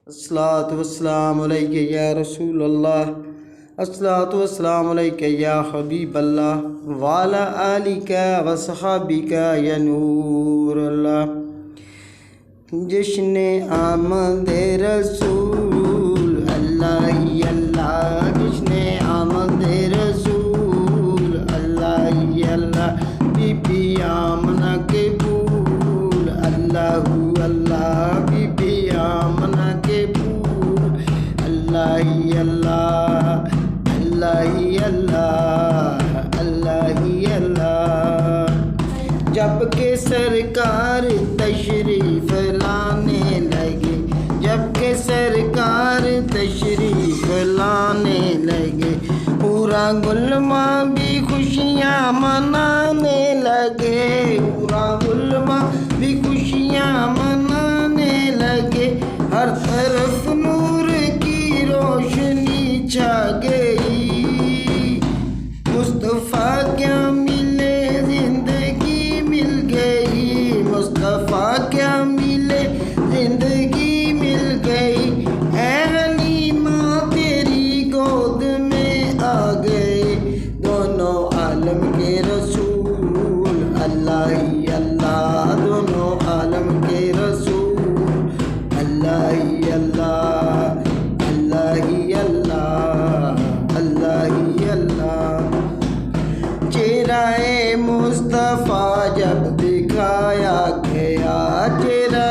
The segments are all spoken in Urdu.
الصلاۃ والسلام علیک یا رسول اللہ، الصلاۃ والسلام علیک یا حبیب اللہ، وعلی آلک و صحابک یا نور اللہ۔ جشن آمد رسول اللہ ہی اللہ، جشن آمد رسول اللہ ہی اللہ، بی بی آمنہ کے پھول اللہ اللہ، بی بی آمنہ کے پھول اللہ ہی اللہ، اللہ ہی اللہ، اللہ ہی اللہ۔ جب کہ سرکار تشریف لانے لگے، جب کہ سرکار تشریف لانے لگے، پورا گلماں بھی خوشیاں منانے لگے، پورا گلماں بھی خوشیاں منانے لگے، ہر طرف نور کی روشنی چھا گئی، مصطفیٰ کیا ملے زندگی مل گئی، مصطفیٰ کیا ملے زندگی مل گئی، اے حلیمہ تیری گود میں آ گئے دونوں عالم کے رسول اللہ ہی اللہ، دونوں عالم کے رسول اللہ ہی اللہ، اللہ ہی اللہ، اللہ ہی اللہ۔ چہرہ مصطفیٰ جب دکھایا گیا، چہرہ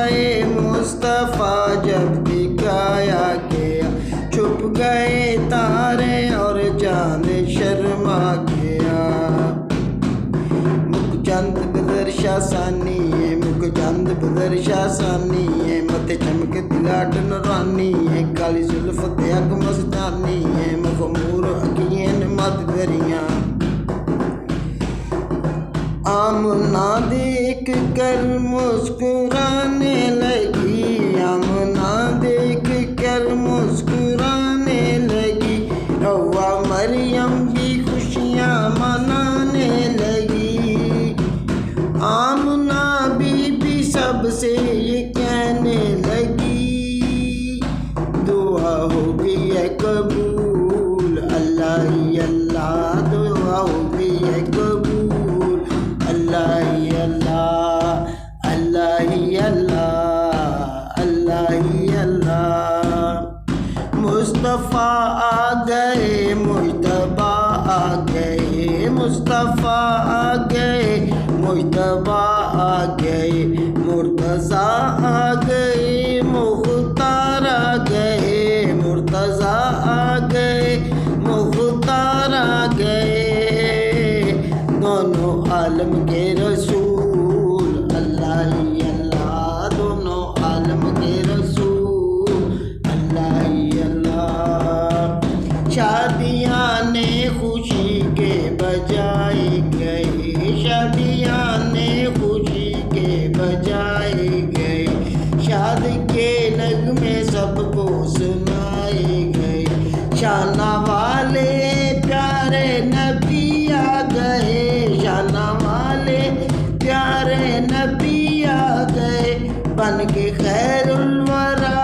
مصطفیٰ جب دکھایا گیا، چھپ گئے تارے اور چاند شرما گیا، مکھ چند بدر شاہ ثانی ہے، مکھ چند بدر شاہ ثانی ہے، متھے چمک دلاٹ نورانی ہے، کالی زلف تے اک مستانی ہے، مغمور اکھیاں مد دریاں، آمنہ دیکھ کر مسکرانے لگی، آمنہ دیکھ کر مسکرانے لگی، حوا مریم بھی خوشیاں منانے لگی، آمنہ بی بی سب سے یہ کہنے لگی، دعا ہو گئی ہے قبول اللہ ہی اللہ، دعا ہو گئی ہے قبول اللہ ہی اللہ، اللہ ہی اللہ، اللہ ہی اللہ۔ مصطفیٰ آ گئے، مجتبیٰ آ گئے، مصطفیٰ آ گئے، مجتبیٰ آ گئے، مرتضیٰ آ گئے، مختار آ گئے، مرتضیٰ آ گئے، مختار آ گئے، دونوں عالم کے رسول اللہ ہی اللہ، دونوں عالم کے رسول اللہ ہی اللہ۔ شادیاں نے خوشی کے بجائے گئے، شادیاں نے خوشی کے بجائے گئے، شاد کے نغمے سب کو سنائے گئے، شانہ والے پیارے نبی آ گئے، شانہ والے پیارے نبی آ گئے، بن کے خیر الورا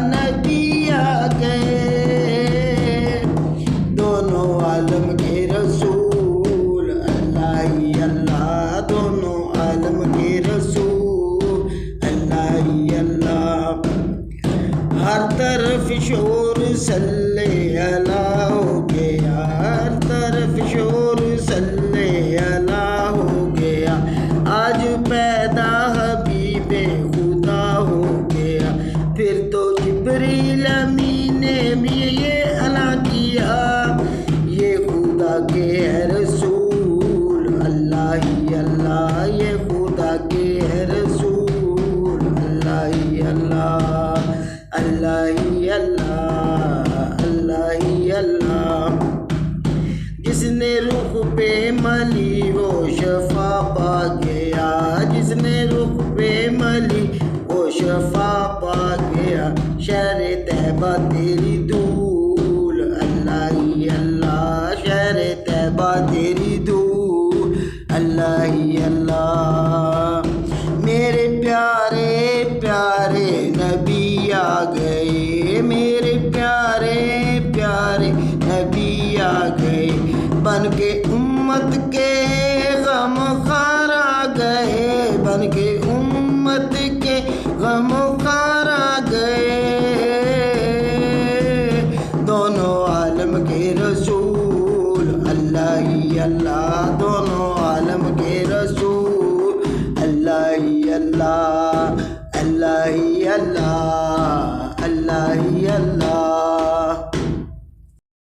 نبی آ گئے، دونوں عالم کے رسول اللہ ہی اللہ، دونوں عالم کے رسول اللہ ہی اللہ۔ ہر طرف شور صلی اللہ ہو گیا، ہر طرف شور صلی اللہ ہو گیا، آج پیدا حبیب خدا ہو گیا، پھر تو جبریل امین نے بھی یہ اعلان کیا، یہ خدا کے ہے رسول اللہ ہی اللہ، یہ خدا کے ہے رسول اللہ ہی اللہ، اللہ ہی اللہ، اللہ ہی اللہ۔ جس نے رخ پہ ملی وہ شفا پا گیا، جس نے رخ پہ ملی وہ شفا پا گیا، شہر طیبہ تیری دھول اللہ ہی اللہ، شہر طیبہ تیری دھول اللہ ہی اللہ۔ میرے پیارے پیارے نبی آ گئے، گئے میرے پیارے پیارے نبی آ گئے بن کے امت کے غم خوار آ گئے بن کے امت کے غم خوار آ گئے دونوں عالم کے رسول اللہ ہی اللہ دونوں عالم کے رسول اللہ ہی اللہ اللہ ہی اللہ